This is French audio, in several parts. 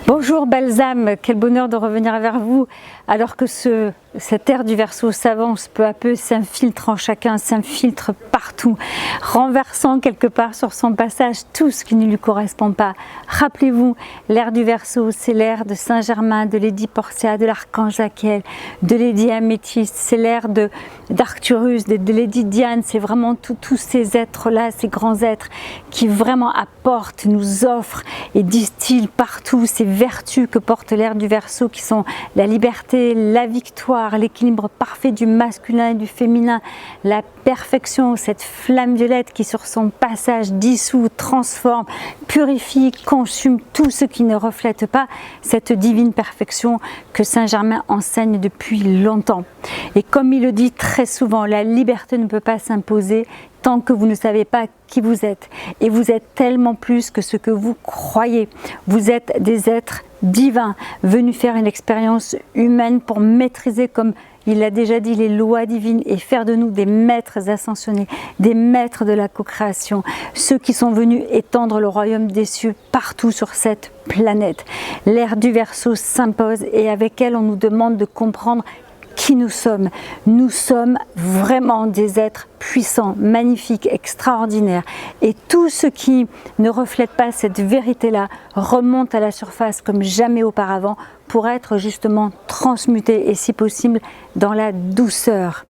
Bonjour belles âmes, quel bonheur de revenir vers vous alors que cette ère du Verseau s'avance peu à peu, s'infiltre en chacun, s'infiltre partout, renversant quelque part sur son passage tout ce qui ne lui correspond pas. Rappelez-vous, l'ère du Verseau, c'est l'ère de Saint Germain, de Lady Portia, de l'archange Zachiel, de Lady Améthyste, c'est l'ère d'Arcturus, de Lady Diane, c'est vraiment tous ces êtres-là, ces grands êtres qui vraiment apportent, nous offrent et distillent partout ces vertus que porte l'ère du Verseau qui sont la liberté, la victoire, l'équilibre parfait du masculin et du féminin, la perfection, cette flamme violette qui sur son passage dissout, transforme, purifie, consume tout ce qui ne reflète pas cette divine perfection que Saint Germain enseigne depuis longtemps. Et comme il le dit très souvent, la liberté ne peut pas s'imposer tant que vous ne savez pas qui vous êtes. Et vous êtes tellement plus que ce que vous croyez. Vous êtes des êtres divins, venus faire une expérience humaine pour maîtriser, comme il l'a déjà dit, les lois divines et faire de nous des maîtres ascensionnés, des maîtres de la co-création, ceux qui sont venus étendre le royaume des cieux partout sur cette planète. L'ère du Verseau s'impose et avec elle on nous demande de comprendre qui nous sommes. Nous sommes vraiment des êtres puissants, magnifiques, extraordinaires. Et tout ce qui ne reflète pas cette vérité-là remonte à la surface comme jamais auparavant pour être justement transmuté et si possible dans la douceur.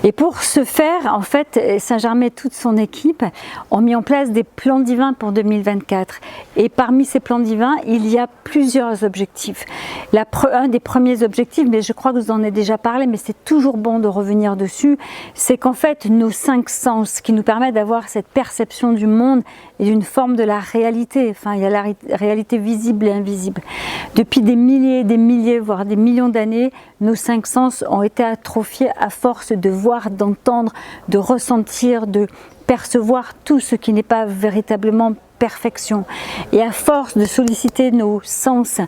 Et pour ce faire, en fait, Saint Germain et toute son équipe ont mis en place des plans divins pour 2024. Et parmi ces plans divins, il y a plusieurs objectifs. Un des premiers objectifs, mais je crois que vous en avez déjà parlé, mais c'est toujours bon de revenir dessus, c'est qu'en fait, nos 5 sens qui nous permettent d'avoir cette perception du monde et d'une forme de la réalité, enfin, il y a la réalité visible et invisible. Depuis des milliers, voire des millions d'années, nos 5 sens ont été atrophiés à force de voir, d'entendre, de ressentir, de percevoir tout ce qui n'est pas véritablement perfection. Et à force de solliciter nos sens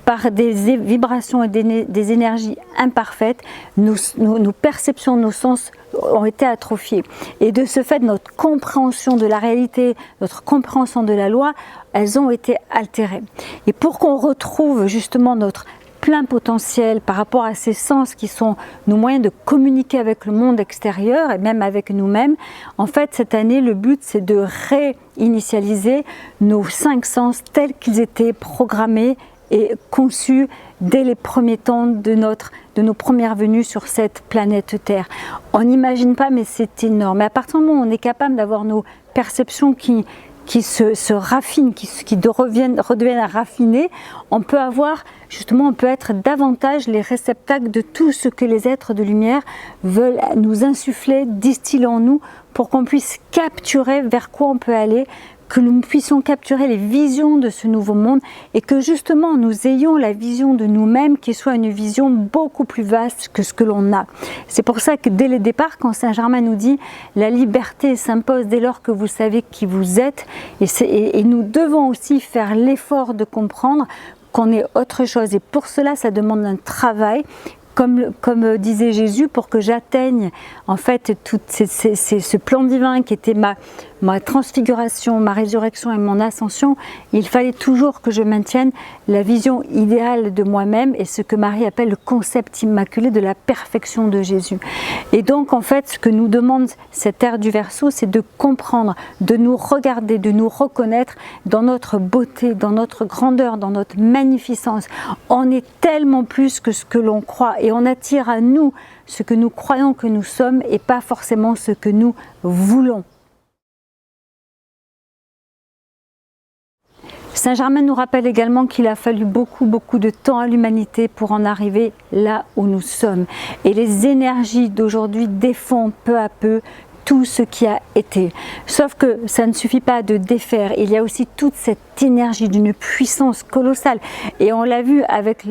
par des vibrations et des énergies imparfaites, nos perceptions, nos sens ont été atrophiés. Et de ce fait, notre compréhension de la réalité, notre compréhension de la loi, elles ont été altérées. Et pour qu'on retrouve justement notre plein potentiel par rapport à ces sens qui sont nos moyens de communiquer avec le monde extérieur et même avec nous-mêmes, en fait cette année le but c'est de réinitialiser nos 5 sens tels qu'ils étaient programmés et conçus dès les premiers temps de nos premières venues sur cette planète Terre. On n'imagine pas, mais c'est énorme. Et à partir du moment où on est capable d'avoir nos perceptions qui se raffinent, qui redeviennent raffinées, on peut être davantage les réceptacles de tout ce que les êtres de lumière veulent nous insuffler, distiller en nous, pour qu'on puisse capturer vers quoi on peut aller, que nous puissions capturer les visions de ce nouveau monde et que justement nous ayons la vision de nous-mêmes qui soit une vision beaucoup plus vaste que ce que l'on a. C'est pour ça que dès le départ, quand Saint Germain nous dit « la liberté s'impose dès lors que vous savez qui vous êtes » et nous devons aussi faire l'effort de comprendre qu'on est autre chose et pour cela ça demande un travail. Comme disait Jésus, pour que j'atteigne en fait ce plan divin qui était ma transfiguration, ma résurrection et mon ascension, il fallait toujours que je maintienne la vision idéale de moi-même et ce que Marie appelle le concept immaculé de la perfection de Jésus. Et donc en fait ce que nous demande cette ère du Verseau, c'est de comprendre, de nous regarder, de nous reconnaître dans notre beauté, dans notre grandeur, dans notre magnificence. On est tellement plus que ce que l'on croit et on attire à nous ce que nous croyons que nous sommes et pas forcément ce que nous voulons. Saint Germain nous rappelle également qu'il a fallu beaucoup de temps à l'humanité pour en arriver là où nous sommes. Et les énergies d'aujourd'hui défont peu à peu tout ce qui a été. Sauf que ça ne suffit pas de défaire, il y a aussi toute cette énergie d'une puissance colossale. Et on l'a vu avec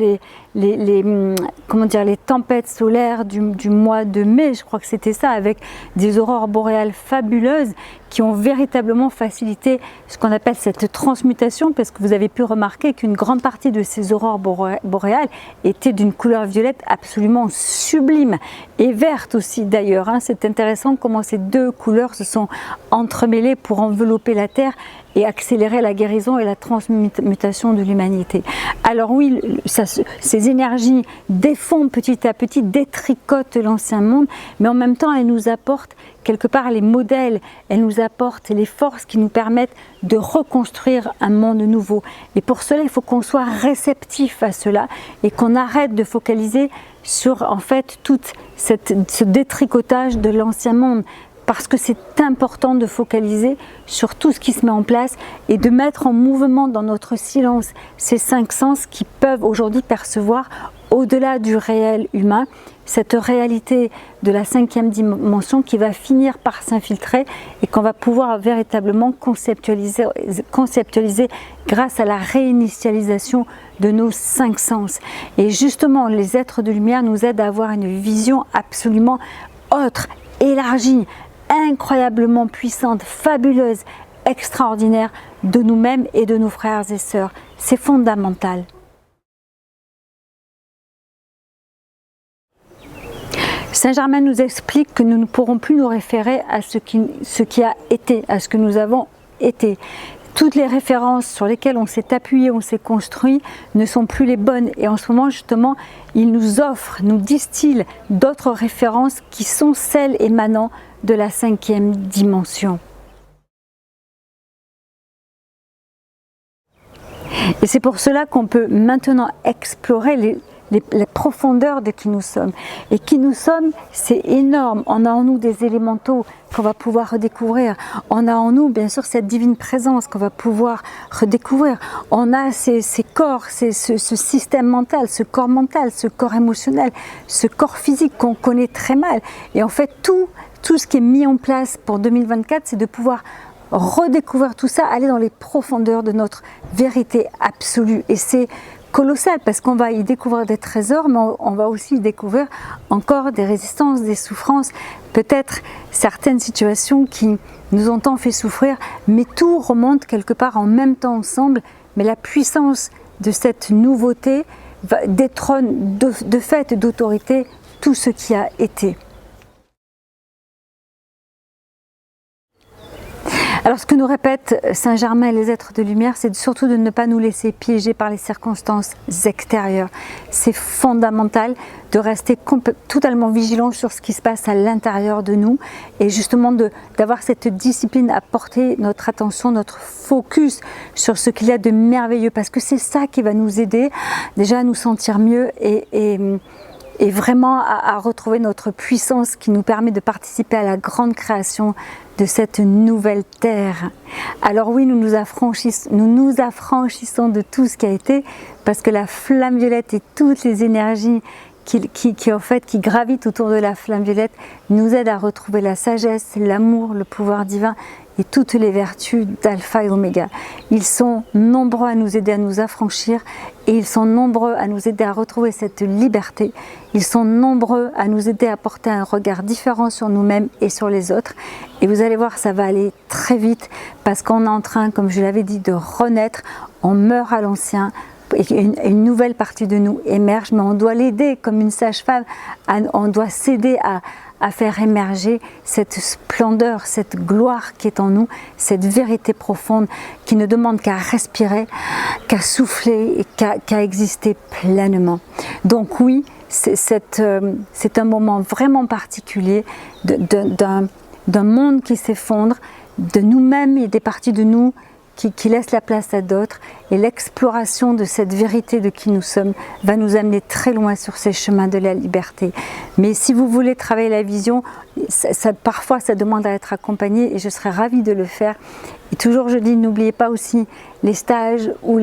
comment dire, les tempêtes solaires du mois de mai, je crois que c'était ça, avec des aurores boréales fabuleuses qui ont véritablement facilité ce qu'on appelle cette transmutation, parce que vous avez pu remarquer qu'une grande partie de ces aurores boréales étaient d'une couleur violette absolument sublime, et verte aussi d'ailleurs, hein. C'est intéressant comment ces deux couleurs se sont entremêlées pour envelopper la Terre et accélérer la guérison et la transmutation de l'humanité. Alors oui, ces énergies défont petit à petit, détricotent l'ancien monde, mais en même temps elles nous apportent quelque part les modèles, elles nous apportent les forces qui nous permettent de reconstruire un monde nouveau. Et pour cela, il faut qu'on soit réceptif à cela et qu'on arrête de focaliser sur en fait tout ce détricotage de l'ancien monde. Parce que c'est important de focaliser sur tout ce qui se met en place et de mettre en mouvement dans notre silence ces 5 sens qui peuvent aujourd'hui percevoir au-delà du réel humain, cette réalité de la 5e dimension qui va finir par s'infiltrer et qu'on va pouvoir véritablement conceptualiser grâce à la réinitialisation de nos 5 sens. Et justement, les êtres de lumière nous aident à avoir une vision absolument autre, élargie, incroyablement puissante, fabuleuse, extraordinaire de nous-mêmes et de nos frères et sœurs. C'est fondamental. Saint-Germain nous explique que nous ne pourrons plus nous référer à ce qui a été, à ce que nous avons été. Toutes les références sur lesquelles on s'est appuyé, on s'est construit, ne sont plus les bonnes. Et en ce moment, justement, il nous offre, nous distille d'autres références qui sont celles émanant de la 5e dimension. Et c'est pour cela qu'on peut maintenant explorer les profondeurs de qui nous sommes. Et qui nous sommes, c'est énorme. On a en nous des élémentaux qu'on va pouvoir redécouvrir. On a en nous, bien sûr, cette divine présence qu'on va pouvoir redécouvrir. On a ces corps, ce système mental, ce corps émotionnel, ce corps physique qu'on connaît très mal. Et en fait, tout ce qui est mis en place pour 2024, c'est de pouvoir redécouvrir tout ça, aller dans les profondeurs de notre vérité absolue. Et c'est colossal parce qu'on va y découvrir des trésors, mais on va aussi y découvrir encore des résistances, des souffrances, peut-être certaines situations qui nous ont tant fait souffrir, mais tout remonte quelque part en même temps ensemble. Mais la puissance de cette nouveauté détrône de fait et d'autorité tout ce qui a été. Alors ce que nous répète Saint-Germain et les êtres de lumière, c'est surtout de ne pas nous laisser piéger par les circonstances extérieures. C'est fondamental de rester totalement vigilant sur ce qui se passe à l'intérieur de nous et justement d'avoir cette discipline à porter notre attention, notre focus sur ce qu'il y a de merveilleux, parce que c'est ça qui va nous aider déjà à nous sentir mieux et vraiment à retrouver notre puissance qui nous permet de participer à la grande création de cette nouvelle terre. Alors oui, nous nous affranchissons de tout ce qui a été, parce que la flamme violette et toutes les énergies qui gravitent autour de la flamme violette nous aident à retrouver la sagesse, l'amour, le pouvoir divin et toutes les vertus d'alpha et oméga. Ils sont nombreux à nous aider à nous affranchir et ils sont nombreux à nous aider à retrouver cette liberté. Ils sont nombreux à nous aider à porter un regard différent sur nous-mêmes et sur les autres. Et vous allez voir, ça va aller très vite parce qu'on est en train, comme je l'avais dit, de renaître. On meurt à l'ancien. Une nouvelle partie de nous émerge, mais on doit l'aider comme une sage-femme, on doit s'aider à faire émerger cette splendeur, cette gloire qui est en nous, cette vérité profonde qui ne demande qu'à respirer, qu'à souffler et qu'à exister pleinement. Donc oui, c'est un moment vraiment particulier d'un monde qui s'effondre, de nous-mêmes et des parties de nous qui laisse la place à d'autres, et l'exploration de cette vérité de qui nous sommes va nous amener très loin sur ces chemins de la liberté. Mais si vous voulez travailler la vision, parfois ça demande à être accompagné et je serais ravie de le faire. Et toujours je dis, n'oubliez pas aussi les stages ou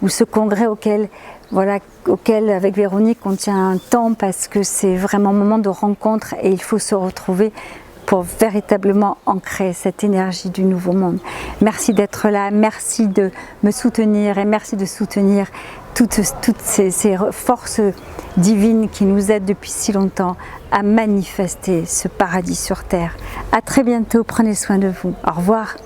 ce congrès auquel avec Véronique on tient un temps, parce que c'est vraiment un moment de rencontre et il faut se retrouver pour véritablement ancrer cette énergie du nouveau monde. Merci d'être là, merci de me soutenir et merci de soutenir toutes ces forces divines qui nous aident depuis si longtemps à manifester ce paradis sur terre. À très bientôt, prenez soin de vous. Au revoir.